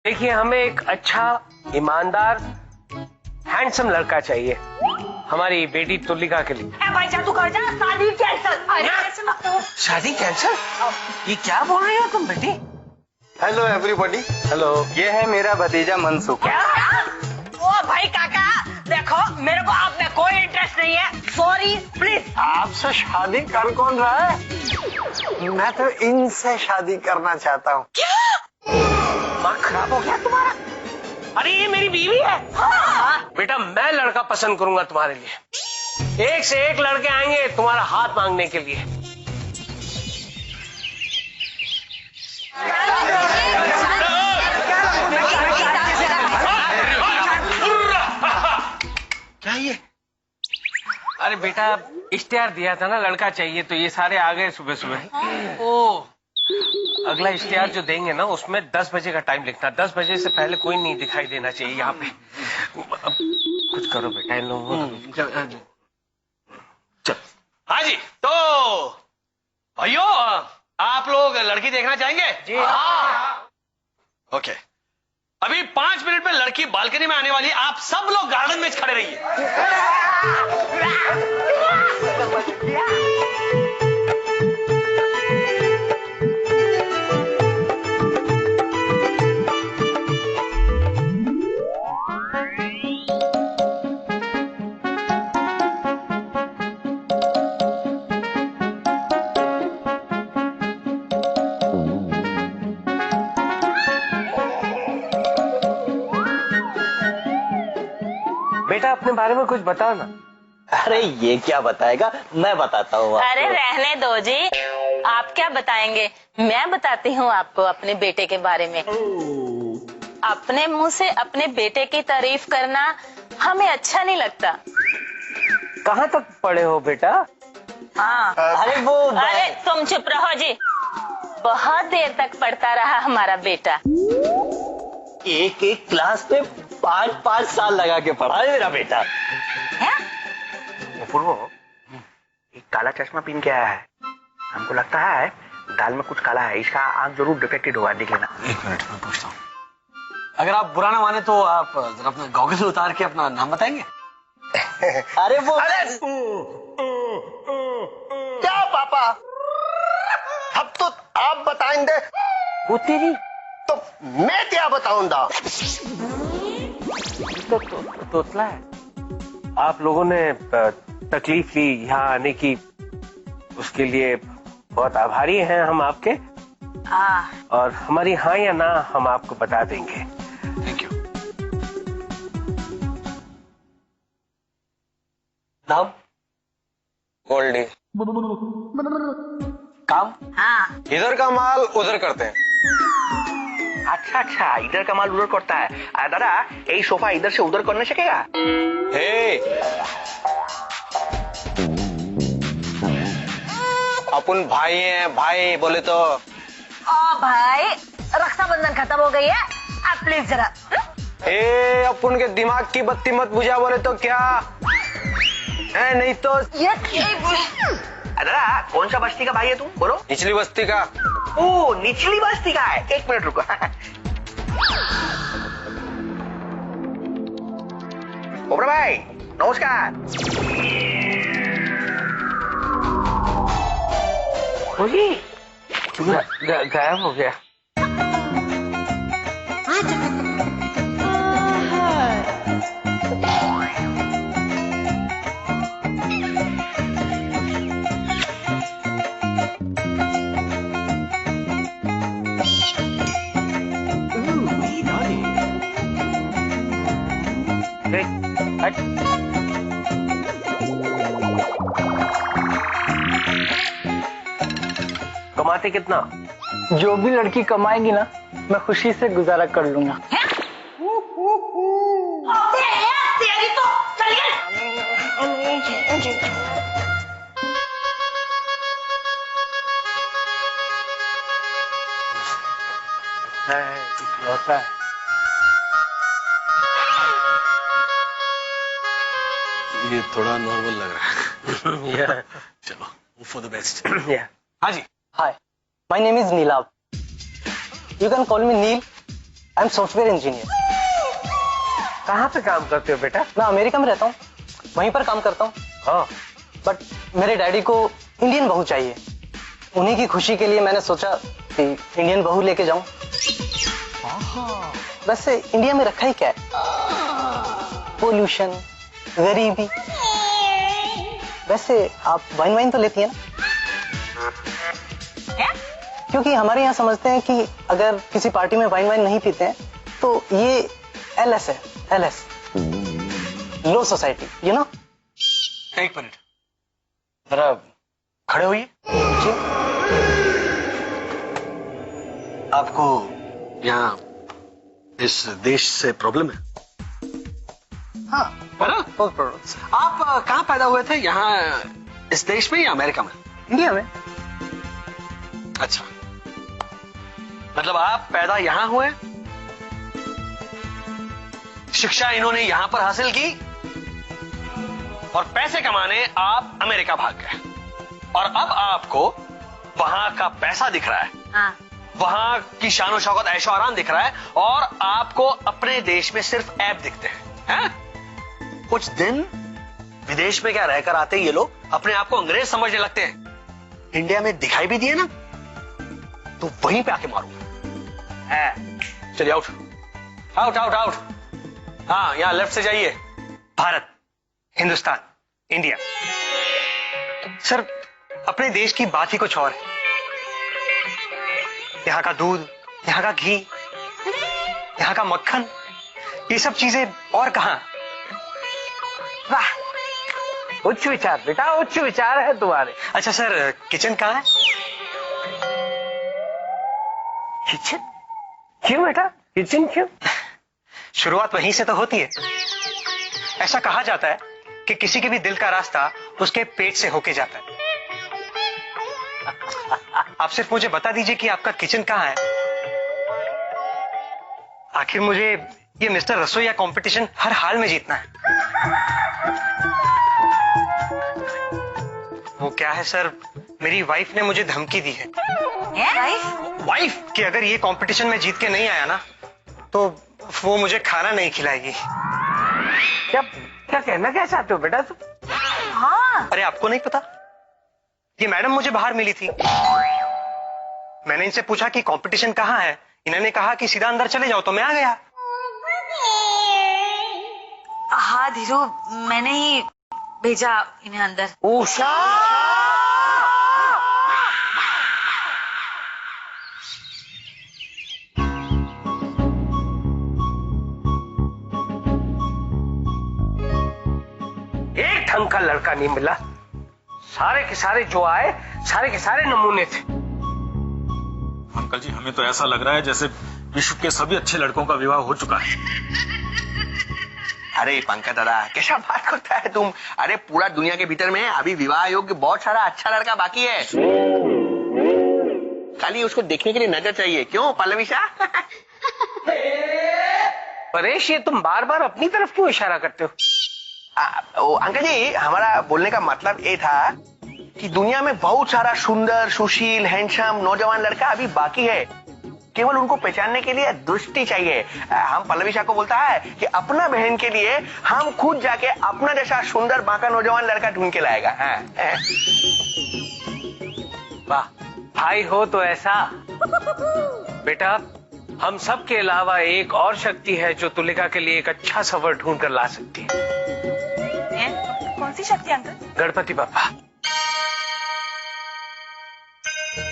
देखिए, हमें एक अच्छा, ईमानदार, हैंडसम लड़का चाहिए हमारी बेटी तुलिका के लिए। भाई जा, तू घर जा, शादी कैंसिल। शादी कैंसिल? ये क्या बोल रही हो तुम बेटी? Hello everybody. हेलो। ये है मेरा भतीजा मनसुख। क्या? ओ भाई काका, देखो मेरे को आप में कोई इंटरेस्ट नहीं है, सॉरी प्लीज। आपसे शादी कर कौन रहा है? मैं तो इनसे शादी करना चाहता हूँ। क्या? दिमाग खराब हो गया तुम्हारा? अरे ये मेरी बीवी है। हाँ। बेटा, मैं लड़का पसंद करूंगा तुम्हारे लिए। एक से एक लड़के आएंगे तुम्हारा हाथ मांगने के लिए। क्या ये? अरे बेटा, इश्तेहार दिया था ना, लड़का चाहिए, तो ये सारे आ गए सुबह सुबह। ओ, अगला इश्तेहार जो देंगे ना, उसमें 10 बजे का टाइम लिखना। 10 बजे से पहले कोई नहीं दिखाई देना चाहिए यहाँ पे। अब कुछ करो बेटा इन लोगों को। चल। हाँ जी, तो भाइयों, आप लोग लड़की देखना चाहेंगे? जी। हाँ। ओके, अभी 5 मिनट में लड़की बालकनी में आने वाली है। आप सब लोग गार्डन में खड़े रहिए। बेटा, अपने बारे में कुछ बताओ ना। अरे ये क्या बताएगा, मैं बताता हूँ। अरे रहने दो जी, आप क्या बताएंगे, मैं बताती हूँ आपको अपने बेटे के बारे में। अपने मुंह से अपने बेटे की तारीफ करना हमें अच्छा नहीं लगता। कहाँ तक पढ़े हो बेटा? हाँ। अरे तुम चुप रहो जी। बहुत देर तक पढ़ता रहा हमारा बेटा। एक एक क्लास में 5-5 साल लगा के पढ़ा है मेरा बेटा। पूर्वो, एक काला चश्मा पहन के आया है। हमको लगता है दाल में कुछ काला है। इसका आंख जरूर डिफेक्टेड होगा, देख लेना। 1 मिनट में पूछता हूँ। अगर आप बुरा ना माने तो आप जरा अपना गॉगल उतार के अपना नाम बताएंगे? अरे वो क्या पापा, अब तो आप बताएंगे। वो तेरी तो मैं क्या बताऊंगा? तोतला है। आप लोगों ने तकलीफ ली यहाँ आने की, उसके लिए बहुत आभारी हैं हम आपके। और हमारी हाँ या ना हम आपको बता देंगे। Thank you. नाम गोल्डी। काम? हाँ। इधर का माल उधर करते हैं। अच्छा अच्छा, इधर का माल उधर करता है। दादा, यही सोफा इधर से उधर करने सकेगा? हे, अपन भाई हैं, भाई बोले तो। ओ भाई, रक्षाबंधन खत्म हो गई है, आप प्लीज जरा। ए, अपन के दिमाग की बत्ती मत बुझा बोले तो क्या है? नहीं तो दादा, कौन सा बस्ती का भाई है तुम? बोलो। निचली बस्ती का। ओ, निचली बस्ती का है। 1 मिनट रुको। ओबरा भाई, नमस्कार। गायब हो गया। कमाते कितना? जो भी लड़की कमाएगी ना, मैं खुशी से गुजारा कर लूंगा। तेरी तो चलिए। होता है। ये थोड़ा नॉर्मल लग रहा है। चलो, फॉर द बेस्ट। हाँ जी। Hi, my name is Neelav. You can call me Neel. I am software engineer. कहाँ पे काम करते हो बेटा? मैं अमेरिका में रहता हूँ, वहीं पर काम करता हूँ। हाँ, बट मेरे डैडी को इंडियन बहू चाहिए। उन्हीं की खुशी के लिए मैंने सोचा कि इंडियन बहू लेके जाऊं। वैसे इंडिया में रखा ही क्या है? पोल्यूशन, गरीबी। वैसे आप वाइन तो लेती है ना? क्या? क्योंकि हमारे यहाँ समझते हैं कि अगर किसी पार्टी में वाइन नहीं पीते हैं तो ये LS है, LS, low society, you know. एक मिनट, जरा खड़े होइए। आपको यहाँ इस देश से प्रॉब्लम है? हाँ, है ना? बहुत प्रॉब्लम। आप कहाँ पैदा हुए थे, यहाँ इस देश में या अमेरिका में? इंडिया में। अच्छा, मतलब आप पैदा यहाँ हुए, शिक्षा इन्होंने यहां पर हासिल की और पैसे कमाने आप अमेरिका भाग गए, और अब आपको वहां का पैसा दिख रहा है, हाँ। वहां की शानो शौकत ऐशो आराम दिख रहा है, और आपको अपने देश में सिर्फ ऐब दिखते हैं। कुछ दिन विदेश में क्या रहकर आते ये लोग अपने आप को अंग्रेज समझने लगते हैं। इंडिया में दिखाई भी दिए ना तो वहीं पे आके मारूंगा। चलिए आउट आउट आउट आउट। हाँ, यहां लेफ्ट से जाइए। भारत, हिंदुस्तान, इंडिया। सर, अपने देश की बात ही कुछ और है। यहाँ का दूध, यहाँ का घी, यहाँ का मक्खन, ये सब चीजें और कहां? वाह, उच्च विचार बेटा, उच्च विचार है तुम्हारे। अच्छा सर, किचन कहाँ है? किचन? क्यों बेटा, किचन क्यों? शुरुआत वहीं से तो होती है। ऐसा कहा जाता है कि किसी के भी दिल का रास्ता उसके पेट से होके जाता है। आप सिर्फ मुझे बता दीजिए कि आपका किचन कहाँ है। आखिर मुझे ये मिस्टर रसोईया कंपटीशन हर हाल में जीतना है। वो क्या है सर, मेरी वाइफ ने मुझे धमकी दी है। वाइफ कि अगर ये कंपटीशन में जीत के नहीं आया ना तो वो मुझे खाना नहीं खिलाएगी। क्या क्या कहना क्या चाहते हो बेटा तुम? हाँ। अरे आपको नहीं पता, ये मैडम मुझे बाहर मिली थी। मैंने इनसे पूछा कि कंपटीशन कहाँ है, इन्होंने कहा कि सीधा अंदर चले जाओ, तो मैं आ गया। हाँ धीरू, मैंने ही भेजा इन्हें अंदर। उषा, एक ढंग का लड़का नहीं मिला। सारे के सारे जो आए, सारे के सारे नमूने थे। अंकल जी, हमें तो ऐसा लग रहा है जैसे विश्व के सभी अच्छे लड़कों का विवाह हो चुका है। अरे पंकज दादा, कैसा बात करता है तुम? अरे पूरा दुनिया के भीतर में अभी विवाह योग्य बहुत सारा अच्छा लड़का बाकी है। खाली उसको देखने के लिए नजर चाहिए। क्यों पल्लवीशा? परेश, ये तुम बार बार अपनी तरफ क्यों इशारा करते हो? अंकल जी, हमारा बोलने का मतलब ये था कि दुनिया में बहुत सारा सुंदर, सुशील, हैंडसम नौजवान लड़का अभी बाकी है। केवल उनको पहचानने के लिए दृष्टि चाहिए। हम पल्लवीशा को बोलता है कि अपना बहन के लिए हम खुद जाके अपना जैसा सुंदर बांका नौजवान लड़का ढूंढ के लाएगा। वाह, भाई हो तो ऐसा। बेटा, हम सब के अलावा एक और शक्ति है जो तुलिका के लिए एक अच्छा सवर ढूंढ कर ला सकती है। कौन सी शक्ति अंकल? गणपति बापा।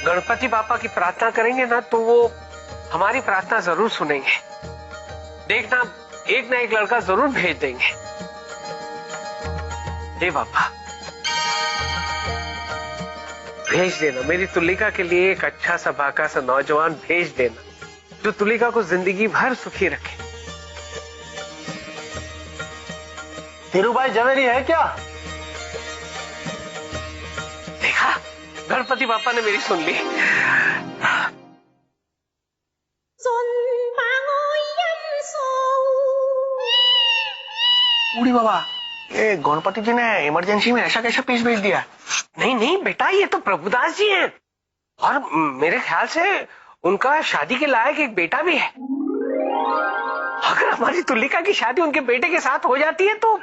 गणपति बापा की प्रार्थना करेंगे ना तो वो हमारी प्रार्थना जरूर सुनेंगे। देखना, एक ना एक लड़का जरूर भेज देंगे। हे बापा, भेज देना मेरी तुलिका के लिए एक अच्छा सा बाका सा नौजवान भेज देना जो तुलिका को जिंदगी भर सुखी रखे। धीरू भाई जवेरी है क्या? देखा, गणपति बापा ने मेरी सुन ली। उड़ी बाबा, ये गणपति जी ने इमरजेंसी में ऐसा कैसा पीस भेज दिया? नहीं नहीं बेटा, ये तो प्रभुदास जी हैं और मेरे ख्याल से उनका शादी के लायक एक बेटा भी है। अगर हमारी तुलिका की शादी उनके बेटे के साथ हो जाती है तो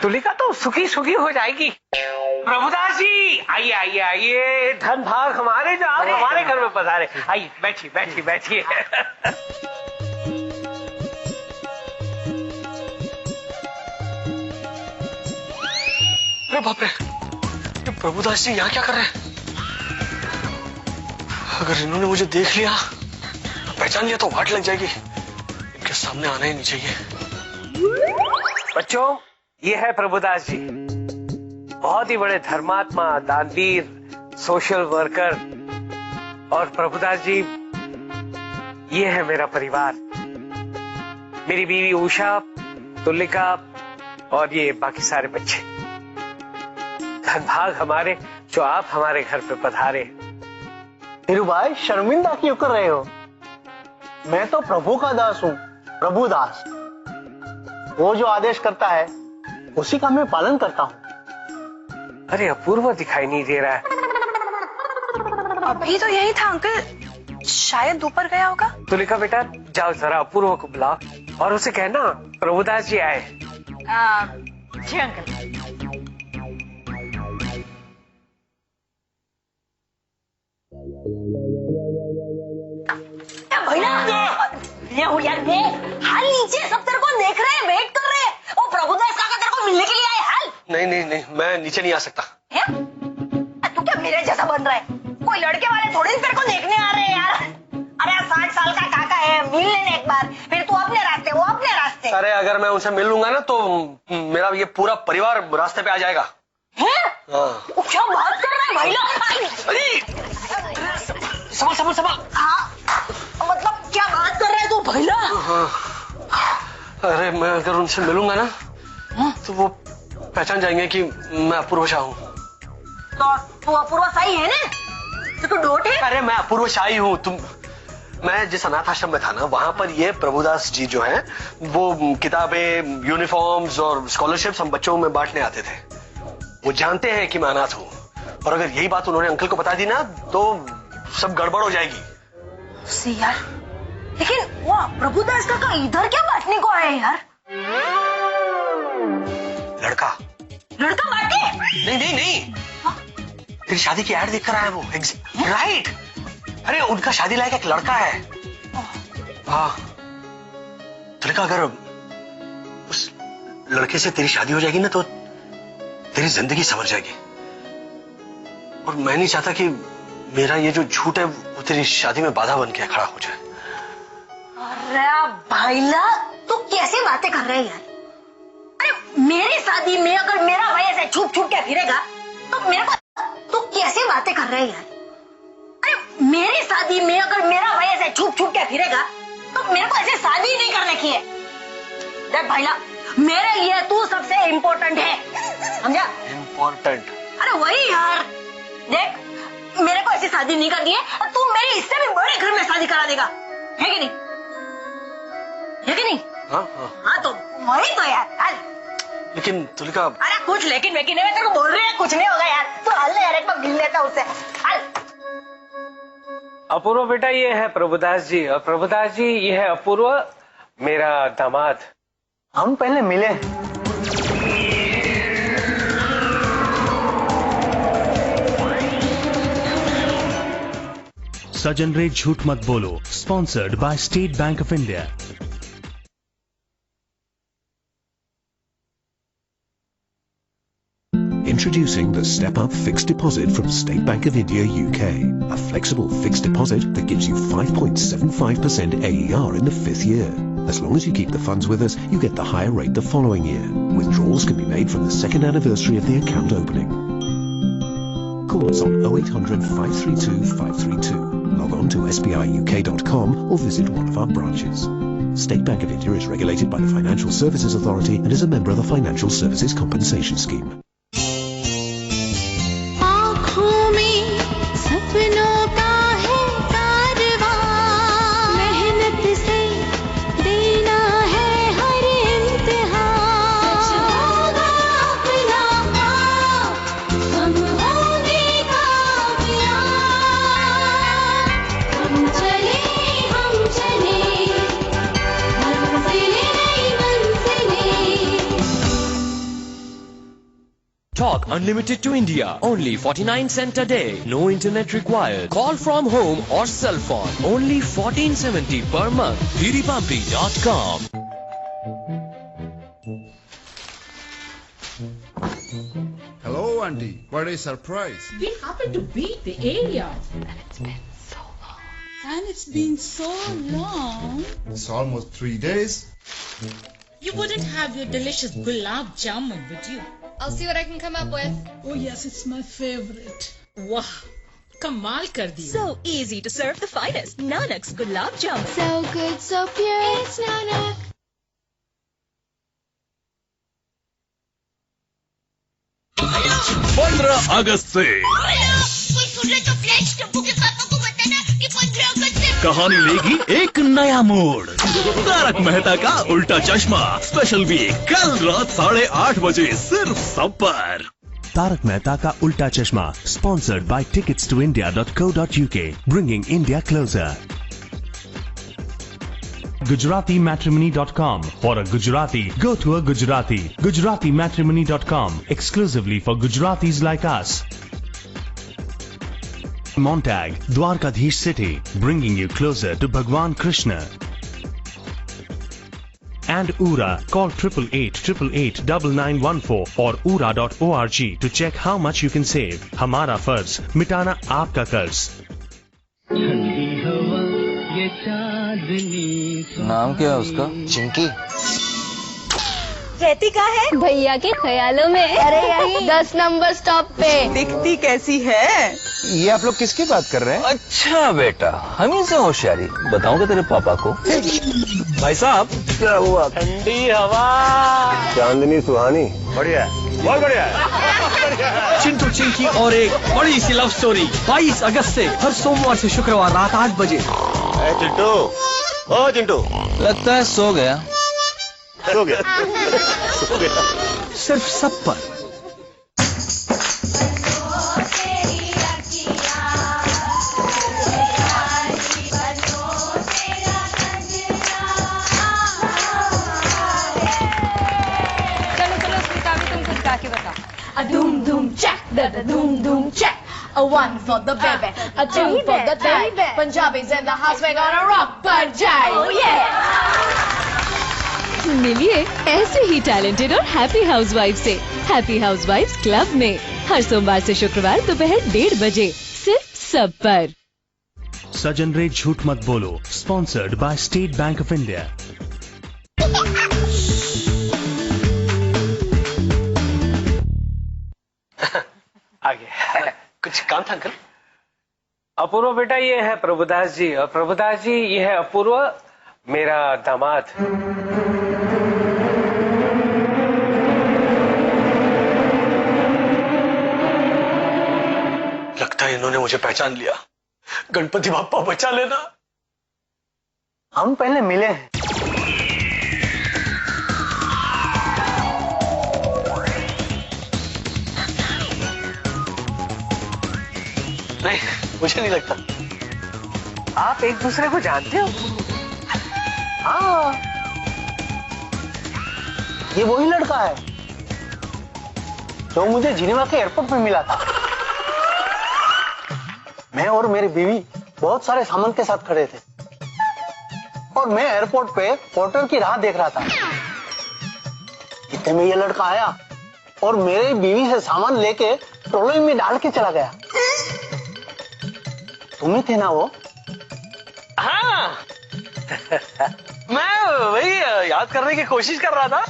तुलिका तो सुखी सुखी हो जाएगी। प्रभुदास जी आइए आइए आइए, धन भाग हमारे जो आप हमारे घर में पधारे। आइए बैठिए बैठिए बैठिए। अरे बाप रे, ये प्रभुदास जी यहाँ क्या कर रहे हैं? अगर इन्होंने मुझे देख लिया, पहचान लिया तो वाट लग जाएगी। इनके सामने आना ही नहीं चाहिए। बच्चों, ये है प्रभुदास जी, बहुत ही बड़े धर्मात्मा, दानवीर, सोशल वर्कर। और प्रभुदास जी, ये है मेरा परिवार, मेरी बीवी उषा, तुलिका और ये बाकी सारे बच्चे। धनभाग हमारे जो आप हमारे घर पे पधारे। धीरू भाई, शर्मिंदा क्यों कर रहे हो? मैं तो प्रभु का दास हूँ, प्रभुदास। वो जो आदेश करता है उसी का मैं पालन करता हूँ। अरे अपूर्व दिखाई नहीं दे रहा है। अभी तो यही था अंकल, शायद ऊपर गया होगा। तुलिका बेटा, जाओ जरा अपूर्व को बुलाओ और उसे कहना प्रभुदास जी आए। जी अंकल। भैया हाल नीचे, सब तेरे को देख रहे हैं, वेट कर रहे हैं। वो प्रभुदास काका तेरे को मिलने के लिए आए। हाल नहीं नहीं नहीं, मैं नीचे नहीं आ सकता। है? तू क्या मेरे जैसा बन रहा है? कोई लड़के वाले थोड़ी तेरे को देखने आ रहे हैं यार। अरे 60 साल का काका है, मिल लेने एक बार, फिर तू अपने रास्ते, वो अपने रास्ते। अरे अगर मैं उनसे मिल लूंगा ना तो मेरा ये पूरा परिवार रास्ते पे आ जाएगा। है? हाँ। क्या बात कर रहा है भाईला? संभल संभल संभल। हाँ, मतलब क्या बात कर रहा है तू भाईला? हाँ। अरे मैं अगर उनसे मिलूंगा ना तो वो पहचान जाएंगे कि मैं अपूर्व शाह हूँ। तो तू अपूर्व शाही है ना? तो तू डोट है? अरे मैं अपूर्व शाही हूँ। मैं जिस अनाथ आश्रम में था ना, वहां पर ये प्रभुदास जी जो हैं वो किताबें, यूनिफॉर्म्स और स्कॉलरशिप्स हम बच्चों में बांटने आते थे। वो जानते हैं कि मैं अनाथ हूँ और अगर यही बात उन्होंने अंकल को बता दी ना तो सब गड़बड़ हो जाएगी। यार, लेकिन वो प्रभुदास काका इधर क्या बांटने को आए यार? लड़का बांटे? नहीं नहीं नहीं, तेरी शादी की ऐड देखकर आया वो। राइट। अरे उनका शादी लायक एक लड़का है। हाँ, तुलिका, अगर उस लड़के से तेरी शादी हो जाएगी ना तो तेरी जिंदगी संवर जाएगी। और मैं नहीं चाहता कि मेरा ये जो झूठ है वो तेरी शादी में बाधा बन के खड़ा हो जाए। अरे भाईला, तू कैसे बातें कर रहे हैं यार? अरे मेरी शादी में अगर मेरा भाई ऐसे छुप छुप के फिरेगा तो मेरे को, तू कैसे बातें कर रहे हैं यार? अरे मेरी शादी में अगर मेरा भाई ऐसे छुप छुप के फिरेगा तो मेरे को ऐसे शादी नहीं करने की है। देख भाईला, मेरे लिए तू सबसे इम्पोर्टेंट है, समझा? इम्पोर्टेंट? अरे वही यार। देख, मेरे को ऐसी शादी नहीं करनी है, तू मेरे इससे भी बड़े घर में शादी करा देगा, है कि नहीं? है कि नहीं? हाँ हाँ। हाँ तो वही तो यार। लेकिन तुलिका, अरे कुछ लेकिन वेकिन है, मैं तेरे को बोल रही है, कुछ नहीं होगा यार। तू हाल ले यार, एक बार मिल लेता उससे। हाल। अपूर्व बेटा, ये है प्रभुदास जी, और प्रभुदास जी ये है अपूर्व, मेरा दामाद। हम पहले मिले। सजन रे झूठ मत बोलो, sponsored by state bank of India. Introducing the Step Up Fixed Deposit from State Bank of India UK. A flexible fixed deposit that gives you 5.75% AER in the 5th year. As long as you keep the funds with us, you get the higher rate the following year. Withdrawals can be made from the 2nd anniversary of the account opening. Call us on 0800 532 532. Log on to sbiuk.com or visit one of our branches. State Bank of India is regulated by the Financial Services Authority and is a member of the Financial Services Compensation Scheme. सपनों का है कारवां, मेहनत से देना है हर इम्तिहान। सच होगा अपना हम होंगे कामयाब। हम चले मंजिलें Talk unlimited to India. Only 49 cents a day. No internet required. Call from home or cell phone. Only 1470 per month. Thiripampi.com. Hello, Auntie. What a surprise. We happen to be the area. And it's been so long. It's almost 3 days. You wouldn't have your delicious gulab jamun, would you? I'll see what I can come up with. Oh yes, it's my favorite. Wow, kamal kar diya. So easy to serve the finest. Nanak's gulab jamun. So good, so pure. It's Nanak. अगस्त से कहानी लेगी एक नया मोड़। तारक मेहता का उल्टा चश्मा special week कल रात 8:30 बजे सिर्फ सब पर। Tarak Mehta Ka Ulta Chashma, sponsored by ticketstoindia.co.uk, bringing India closer. GujaratiMatrimony.com. For a Gujarati, go to a Gujarati. GujaratiMatrimony.com, exclusively for Gujaratis like us. Montag, Dwarkadhish City, bringing you closer to Bhagwan Krishna. And Ura, call 8888889914 or ura.org to check how much you can save. Hamara Farz, mitana aapka कर्ज। नाम क्या है उसका? चिंकी। रहती कहाँ है? भैया के ख्यालों में। अरे यही 10 नंबर स्टॉप पे। दिखती कैसी है? ये आप लोग किसकी बात कर रहे हैं? अच्छा बेटा, हम ही से होशियारी बताऊंगा तेरे पापा को। भाई साहब, क्या हुआ? ठंडी हवा, चांदनी सुहानी, बढ़िया है, बहुत बढ़िया है। चिंटू चिंकी और एक बड़ी सी लव स्टोरी 22 अगस्त से हर सोमवार से शुक्रवार रात 8 बजे। चिंटू, ओ चिंटू, लगता है सो गया। सो गया, सो गया। सिर्फ सब पर। A doom doom check, da doom doom check. A one for the baby, a two for the dad. Punjabis in the house, we're gonna rock Punjab. Oh yeah. मिलिए ऐसे ही टैलेंटेड और हैप्पी हाउसवाइफ से happy हाउसवाइफ्स club में हर सोमवार से शुक्रवार दोपहर 1:30 बजे सिर्फ सब पर। सजन रे झूठ मत बोलो, sponsored by state bank of India. आगे कुछ काम था अंकल? अपूर्व बेटा ये है प्रभुदास जी, और प्रभुदास जी ये है अपूर्व मेरा दामाद। लगता है इन्होंने मुझे पहचान लिया। गणपति बाप्पा बचा लेना। हम पहले मिले हैं। नहीं, मुझे नहीं लगता। आप एक दूसरे को जानते हो? हाँ, ये वही लड़का है जो मुझे जिनेवा के एयरपोर्ट पे मिला था। मैं और मेरी बीवी बहुत सारे सामान के साथ खड़े थे और मैं एयरपोर्ट पे पोर्टर की राह देख रहा था। इतने में ये लड़का आया और मेरी बीवी से सामान लेके ट्रॉली में डाल के चला गया। तुम ही थे ना वो? हाँ। मैं वही याद करने की कोशिश कर रहा था।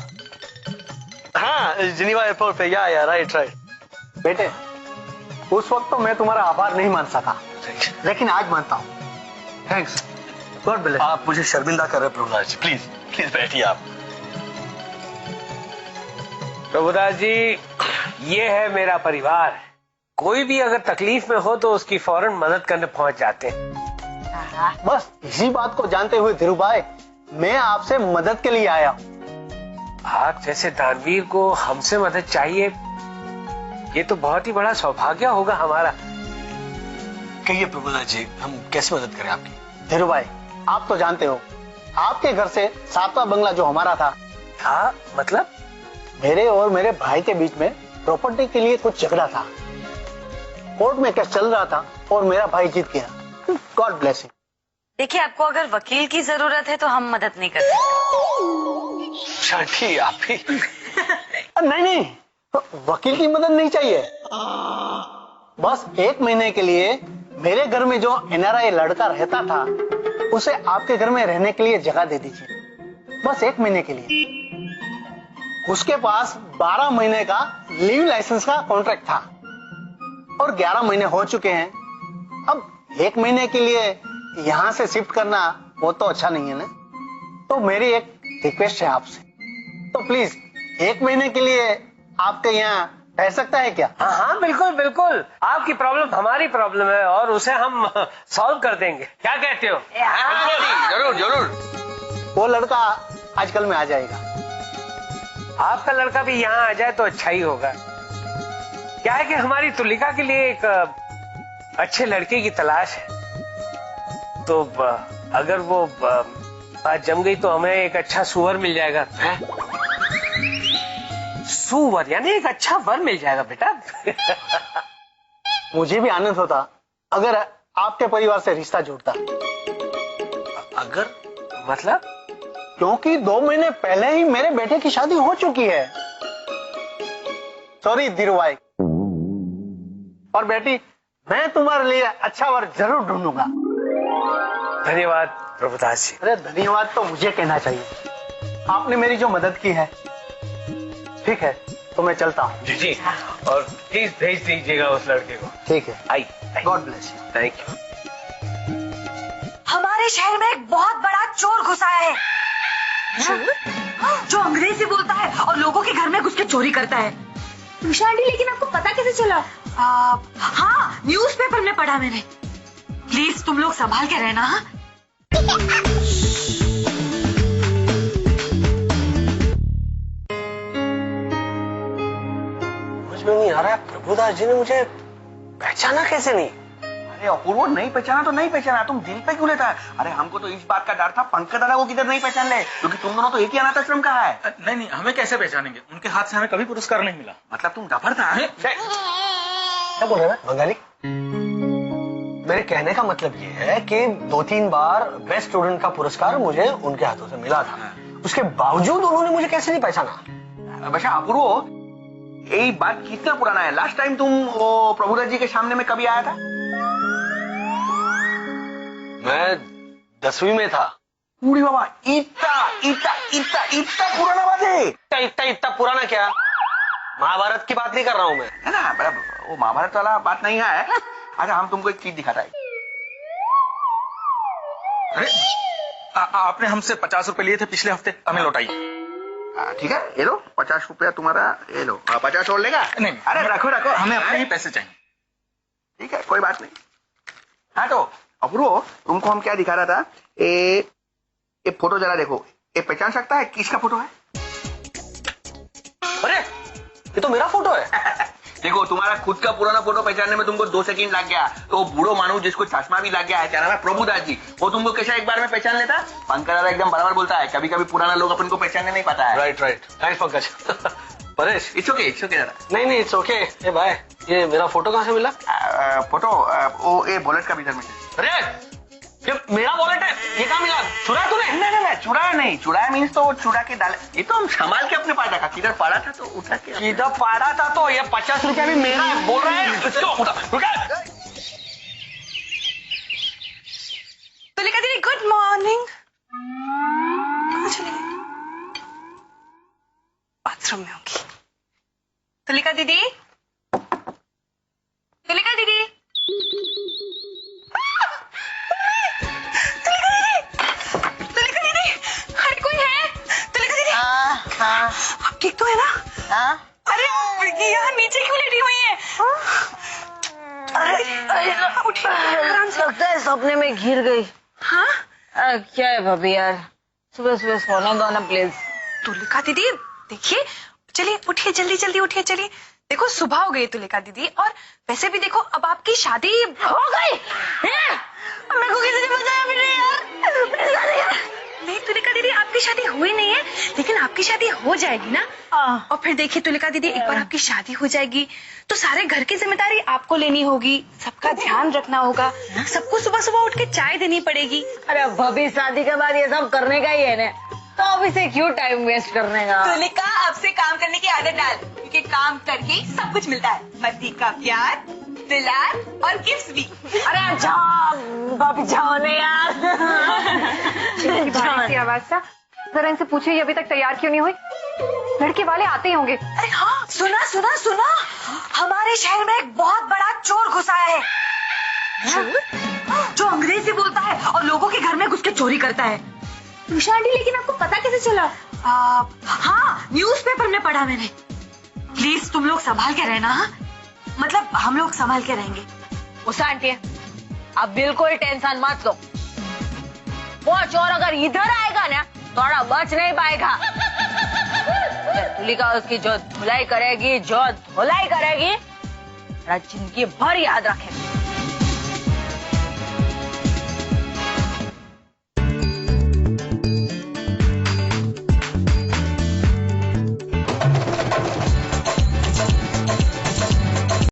हाँ, जिनेवा एयरपोर्ट पे। या राइट। बेटे, उस वक्त तो मैं तुम्हारा आभार नहीं मान सका, लेकिन आज मानता हूँ। Thanks, God bless. आप मुझे शर्मिंदा कर रहे हैं प्रभुदास जी। प्लीज प्लीज बैठिए आप। प्रभुदास जी, ये है मेरा परिवार। कोई भी अगर तकलीफ में हो तो उसकी फौरन मदद करने पहुंच जाते हैं। बस इसी बात को जानते हुए धीरू भाई, मैं आपसे मदद के लिए आया हूँ। आप जैसे दानवीर को हमसे मदद चाहिए, ये तो बहुत ही बड़ा सौभाग्य होगा हमारा। कहिए प्रभुदास जी, हम कैसे मदद करें आपकी? धीरू भाई, आप तो जानते हो, आपके घर से 7वां बंगला जो हमारा था। हाँ, मतलब? मेरे और मेरे भाई के बीच में प्रॉपर्टी के लिए कुछ झगड़ा था, कोर्ट में केस चल रहा था और मेरा भाई जीत गया। God bless him. देखिए, आपको अगर वकील की जरूरत है तो हम मदद नहीं कर सकते। आप ही नहीं, वकील की मदद नहीं चाहिए। बस 1 महीने के लिए मेरे घर में जो NRI लड़का रहता था उसे आपके घर में रहने के लिए जगह दे दीजिए, बस 1 महीने के लिए। उसके पास 12 महीने का लीव लाइसेंस का कॉन्ट्रैक्ट था और 11 महीने हो चुके हैं। अब 1 महीने के लिए यहां से शिफ्ट करना वो तो अच्छा नहीं है ना। तो मेरी एक रिक्वेस्ट है आपसे, तो प्लीज 1 महीने के लिए आपके यहाँ रह सकता है क्या? हाँ हाँ, बिल्कुल बिल्कुल। आपकी प्रॉब्लम हमारी प्रॉब्लम है और उसे हम सॉल्व कर देंगे। क्या कहते हो? जरूर जरूर। वो लड़का आजकल में आ जाएगा। आपका लड़का भी यहाँ आ जाए तो अच्छा ही होगा। क्या है कि हमारी तुलिका के लिए एक अच्छे लड़के की तलाश है, तो अगर वो बात जम गई तो हमें एक अच्छा सुअर मिल जाएगा। सुअर यानी एक अच्छा वर मिल जाएगा बेटा। मुझे भी आनंद होता अगर आपके परिवार से रिश्ता जुड़ता। अगर मतलब? क्योंकि 2 महीने पहले ही मेरे बेटे की शादी हो चुकी है। सॉरी धीरू भाई। और बेटी, मैं तुम्हारे लिए अच्छा वर जरूर ढूंढूंगा। धन्यवाद प्रभुदास जी। अरे धन्यवाद तो मुझे कहना चाहिए, आपने मेरी जो मदद की है। ठीक है, तो मैं चलता हूँ। जी जी, और प्लीज भेज दीजिएगा उस लड़के को। ठीक है, आई। God bless you. Thank you. हमारे शहर में एक बहुत बड़ा चोर घुसा है। जो अंग्रेजी बोलता है और लोगों के घर में घुस के चोरी करता है। उषा आंटी, लेकिन आपको पता कैसे चला? हाँ, न्यूज़पेपर में पढ़ा मैंने। प्लीज तुम लोग संभाल के रहना। हाँ? समझ में नहीं आ रहा है, प्रभुदास जी ने मुझे पहचाना कैसे नहीं? अरे अपूर्व, नहीं पहचाना तो नहीं पहचाना, तुम दिल पे क्यों लेता है? अरे हमको तो इस बात का डर था पंकज दादा को किधर नहीं पहचान ले, क्योंकि तुम दोनों तो एक ही अनाथ आश्रम का है। नहीं, हमें कैसे पहचानेंगे? उनके हाथ से हमें कभी पुरस्कार नहीं मिला। मतलब तुम डफर था? क्या बोल रहे हैं बंगाली? मेरे कहने का मतलब ये है कि 2-3 बार बेस्ट स्टूडेंट का पुरस्कार मुझे उनके हाथों से मिला था, उसके बावजूद उन्होंने मुझे कैसे नहीं पहचाना? वैसे अपूर्व, यही बात कितना पुराना है? लास्ट टाइम तुम वो प्रभुदास जी के सामने में कभी आया था? मैं 10वीं में था। पूरी बाबा, इतना पुराना बात है? इतना पुराना क्या? महाभारत की बात नहीं कर रहा हूं मैं, है ना? वो महाभारत वाला बात नहीं है। अच्छा, हम तुमको एक चीज दिखाता है। अरे आपने हमसे 50 रुपए लिए थे पिछले हफ्ते, हमें लौटाइए। ठीक है, ये लो 50 रुपया तुम्हारा, ये लो। 50 और लेगा? नहीं, अरे रखो, हमें अपने ही पैसे चाहिए। ठीक है, कोई बात नहीं। हाँ तो अपूर्व, तुमको हम क्या दिखा रहा था, ये फोटो जरा देखो। ये पहचान सकता है किसका फोटो है? अरे ये तो मेरा फोटो है। देखो, तुम्हारा खुद का पुराना फोटो पहचानने में तुमको 2 सेकंड लग गया, तो बूढ़ो मानू जिसको चश्मा भी लग गया है, क्या नाम है, प्रभुदास जी, वो तुमको कैसा एक बार में पहचान लेता? पंकज दादा एकदम बराबर बोलता है, कभी कभी पुराना लोग अपन को पहचानने नहीं पाता है। Right, thanks Pankaj. Paresh, it's okay दादा। नहीं, इट्स ओके। ए भाई, ये मेरा फोटो कहाँ से मिला? फोटो वो ये वॉलेट का भीतर में। अरे ये मेरा वॉलेट है, ये कहाँ मिला? चुराया तूने? नहीं, चुराया नहीं। चुराया मीन्स तो चुरा के डाले। ये तो हम संभाल के अपने पास रखा, किधर पड़ा था तो उठा के। किधर पड़ा था तो ये 50 रुपया भी मेरा है, बोल रहा है। तुलिका दीदी, गुड मॉर्निंग। चली गई, बाथरूम में होगी। तुलिका दीदी, तुलिका दीदी, आप ठीक तो है ना? हाँ। अरे यहाँ नीचे क्यों लेटी हुई है? अरे उठिए, लगता है सपने में गिर गई। हाँ? क्या है भाभी यार, सुबह सोने दो ना प्लीज। तुलिका दीदी देखिए, चलिए उठिए, जल्दी उठिए, चलिए। देखो सुबह हो गई तुलिका दीदी, और वैसे भी देखो अब आपकी शादी हो गई। मेरे को किसी ने बताया भी नहीं यार। नहीं तुलिका दीदी, आपकी शादी हुई नहीं है, लेकिन आपकी शादी हो जाएगी ना। और फिर देखिए तुलिका दीदी, एक बार आपकी शादी हो जाएगी तो सारे घर की जिम्मेदारी आपको लेनी होगी, सबका ध्यान रखना होगा, सबको सुबह सुबह उठ के चाय देनी पड़ेगी। अरे भाभी, शादी के बाद ये सब करने का ही है ना, तो अभी से क्यों टाइम वेस्ट करने का। तुलिका, अब से काम करने की आदत डाल, क्योंकि काम करके सब कुछ मिलता है, पति का प्यार, दुलार और गिफ्ट भी। अरे जाओ भाभी, जाओ ने यार। सी आवाज सा, जरा इनसे पूछिए ये अभी तक तैयार क्यों नहीं हुई? लड़के वाले आते ही होंगे। अरे हाँ, सुना सुना सुना, हमारे शहर में एक बहुत बड़ा चोर घुस आया है। जो अंग्रेजी बोलता है और लोगों के घर में घुस के चोरी करता है। उषा आंटी, लेकिन आपको पता कैसे चला? हाँ, न्यूज़पेपर में पढ़ा मैंने। प्लीज तुम लोग संभाल के रहना। मतलब हम लोग संभाल के रहेंगे। उषा आंटी, अब बिल्कुल टेंशन मत लो, वो चोर अगर इधर आएगा ना थोड़ा बच नहीं पाएगा। तुलिका उसकी जो धुलाई करेगी, जो धुलाई करेगी, जिंदगी भर याद रखेगी।